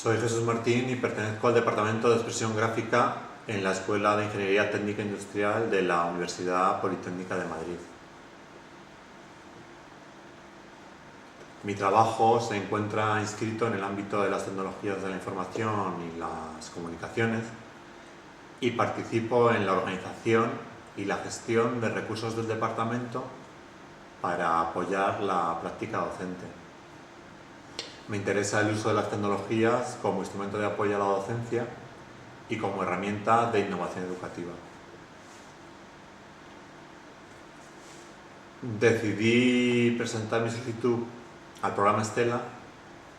Soy Jesús Martín y pertenezco al Departamento de Expresión Gráfica en la Escuela de Ingeniería Técnica Industrial de la Universidad Politécnica de Madrid. Mi trabajo se encuentra inscrito en el ámbito de las tecnologías de la información y las comunicaciones y participo en la organización y la gestión de recursos del departamento para apoyar la práctica docente. Me interesa el uso de las tecnologías como instrumento de apoyo a la docencia y como herramienta de innovación educativa. Decidí presentar mi solicitud al programa Estela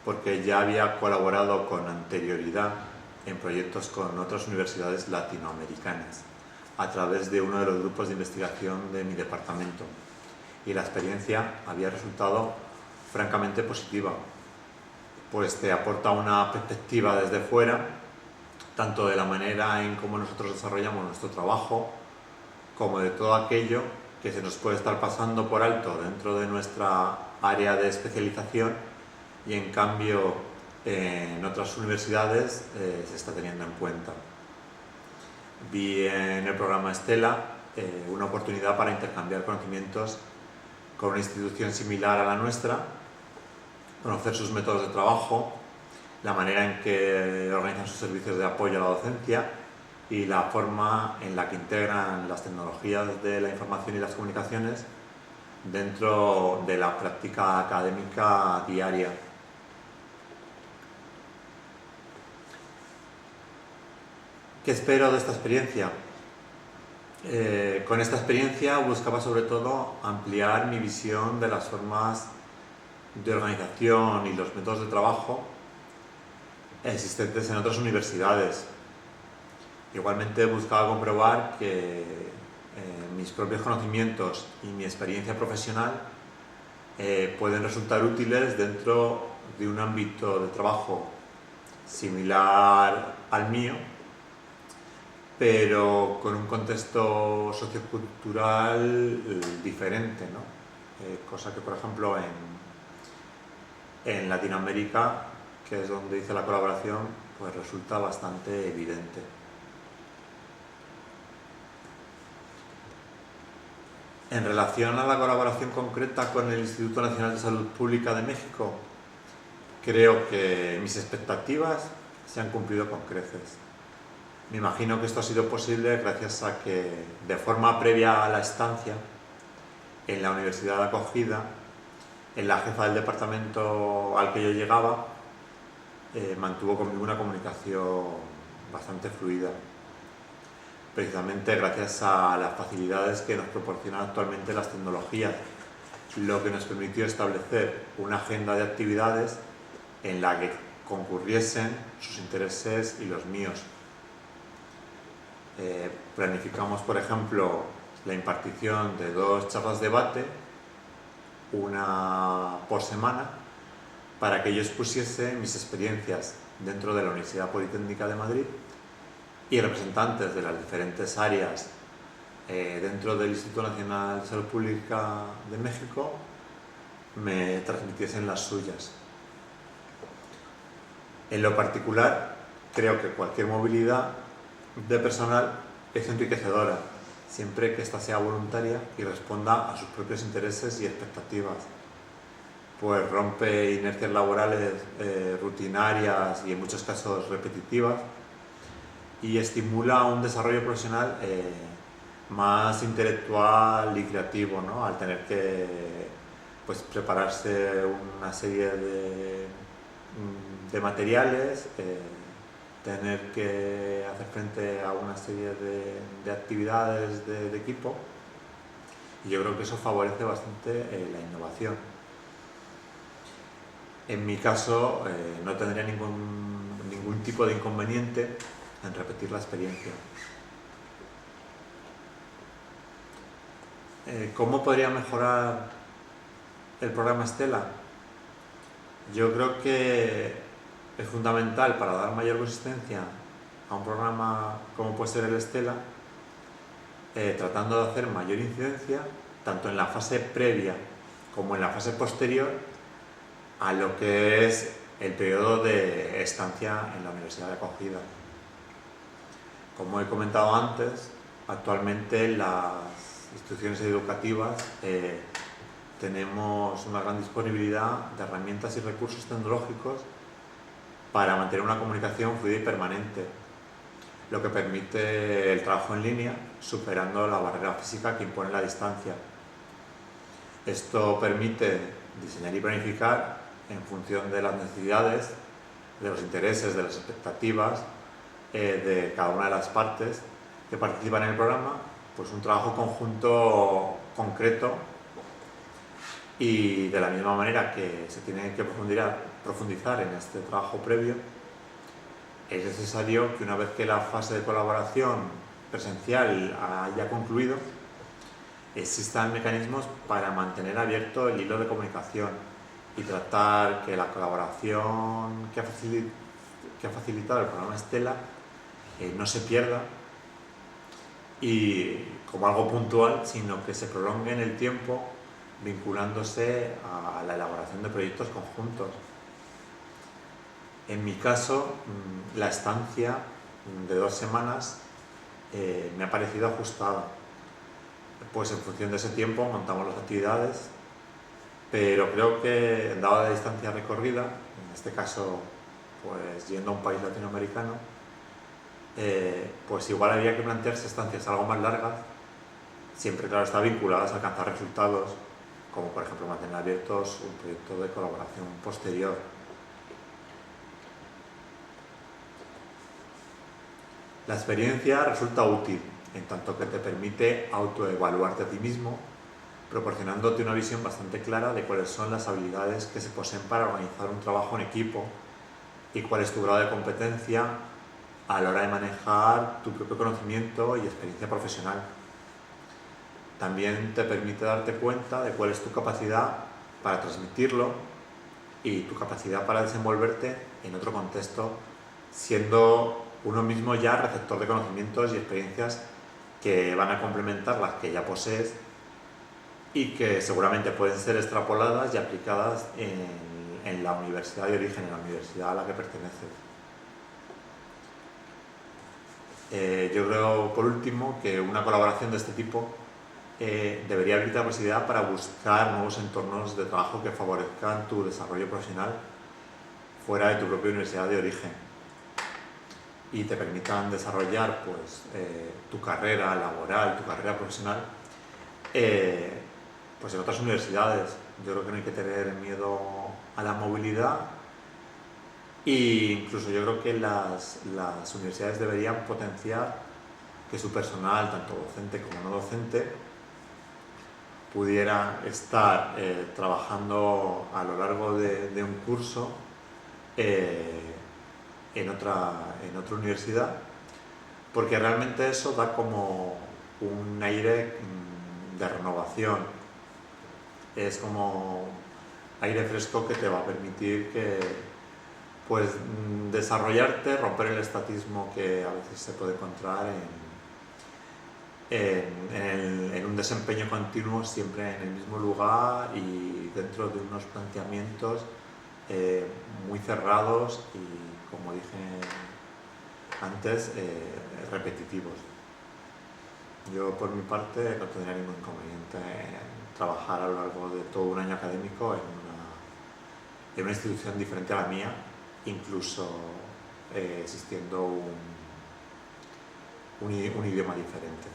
porque ya había colaborado con anterioridad en proyectos con otras universidades latinoamericanas a través de uno de los grupos de investigación de mi departamento, y la experiencia había resultado francamente positiva, pues te aporta una perspectiva desde fuera, tanto de la manera en cómo nosotros desarrollamos nuestro trabajo, como de todo aquello que se nos puede estar pasando por alto dentro de nuestra área de especialización y en cambio en otras universidades se está teniendo en cuenta. Vi en el programa Estela una oportunidad para intercambiar conocimientos con una institución similar a la nuestra, conocer sus métodos de trabajo, la manera en que organizan sus servicios de apoyo a la docencia y la forma en la que integran las tecnologías de la información y las comunicaciones dentro de la práctica académica diaria. ¿Qué espero de esta experiencia? Con esta experiencia buscaba sobre todo ampliar mi visión de las formas de organización y los métodos de trabajo existentes en otras universidades. Igualmente buscaba comprobar que mis propios conocimientos y mi experiencia profesional pueden resultar útiles dentro de un ámbito de trabajo similar al mío, pero con un contexto sociocultural diferente, ¿no? Cosa que, por ejemplo, en Latinoamérica, que es donde hice la colaboración, pues resulta bastante evidente. En relación a la colaboración concreta con el Instituto Nacional de Salud Pública de México, creo que mis expectativas se han cumplido con creces. Me imagino que esto ha sido posible gracias a que, de forma previa a la estancia en la universidad de acogida, la jefa del departamento al que yo llegaba mantuvo conmigo una comunicación bastante fluida, precisamente gracias a las facilidades que nos proporcionan actualmente las tecnologías, lo que nos permitió establecer una agenda de actividades en la que concurriesen sus intereses y los míos. Planificamos, por ejemplo, la impartición de 2 charlas de debate, una por semana, para que yo expusiese mis experiencias dentro de la Universidad Politécnica de Madrid y representantes de las diferentes áreas dentro del Instituto Nacional de Salud Pública de México me transmitiesen las suyas. En lo particular, creo que cualquier movilidad de personal es enriquecedora, siempre que ésta sea voluntaria y responda a sus propios intereses y expectativas, pues rompe inercias laborales rutinarias y en muchos casos repetitivas y estimula un desarrollo profesional más intelectual y creativo, ¿no? Al tener que prepararse una serie de materiales, tener que hacer frente a una serie de actividades de equipo, y yo creo que eso favorece bastante la innovación. En mi caso no tendría ningún tipo de inconveniente en repetir la experiencia. ¿Cómo podría mejorar el programa Estela? Yo creo que es fundamental para dar mayor consistencia a un programa como puede ser el Estela, tratando de hacer mayor incidencia tanto en la fase previa como en la fase posterior a lo que es el periodo de estancia en la universidad de acogida. Como he comentado antes, actualmente las instituciones educativas tenemos una gran disponibilidad de herramientas y recursos tecnológicos para mantener una comunicación fluida y permanente, lo que permite el trabajo en línea, superando la barrera física que impone la distancia. Esto permite diseñar y planificar en función de las necesidades, de los intereses, de las expectativas de cada una de las partes que participan en el programa, pues un trabajo conjunto concreto, y de la misma manera que se tiene que profundizar en este trabajo previo, es necesario que una vez que la fase de colaboración presencial haya concluido, existan mecanismos para mantener abierto el hilo de comunicación y tratar que la colaboración que ha facilitado el programa Stella no se pierda y como algo puntual, sino que se prolongue en el tiempo, vinculándose a la elaboración de proyectos conjuntos. En mi caso, la estancia de 2 semanas me ha parecido ajustada, pues en función de ese tiempo montamos las actividades, pero creo que dada la distancia recorrida, en este caso pues yendo a un país latinoamericano, pues igual habría que plantearse estancias algo más largas, siempre claro está vinculadas a alcanzar resultados, como por ejemplo mantener abiertos un proyecto de colaboración posterior. La experiencia resulta útil, en tanto que te permite autoevaluarte a ti mismo, proporcionándote una visión bastante clara de cuáles son las habilidades que se poseen para organizar un trabajo en equipo y cuál es tu grado de competencia a la hora de manejar tu propio conocimiento y experiencia profesional. También te permite darte cuenta de cuál es tu capacidad para transmitirlo y tu capacidad para desenvolverte en otro contexto, siendo uno mismo ya receptor de conocimientos y experiencias que van a complementar las que ya posees y que seguramente pueden ser extrapoladas y aplicadas en la universidad de origen, en la universidad a la que perteneces. Yo creo, por último, que una colaboración de este tipo debería abrir la posibilidad para buscar nuevos entornos de trabajo que favorezcan tu desarrollo profesional fuera de tu propia universidad de origen y te permitan desarrollar pues, tu carrera laboral, tu carrera profesional pues en otras universidades. Yo creo que no hay que tener miedo a la movilidad e incluso yo creo que las universidades deberían potenciar que su personal, tanto docente como no docente, pudiera estar trabajando a lo largo de un curso en otra universidad, porque realmente eso da como un aire de renovación, es como aire fresco que te va a permitir que pues desarrollarte, romper el estatismo que a veces se puede encontrar en un desempeño continuo siempre en el mismo lugar y dentro de unos planteamientos muy cerrados y, como dije antes, repetitivos. Yo por mi parte no tendría ningún inconveniente en trabajar a lo largo de todo un año académico en una institución diferente a la mía, incluso existiendo un idioma diferente.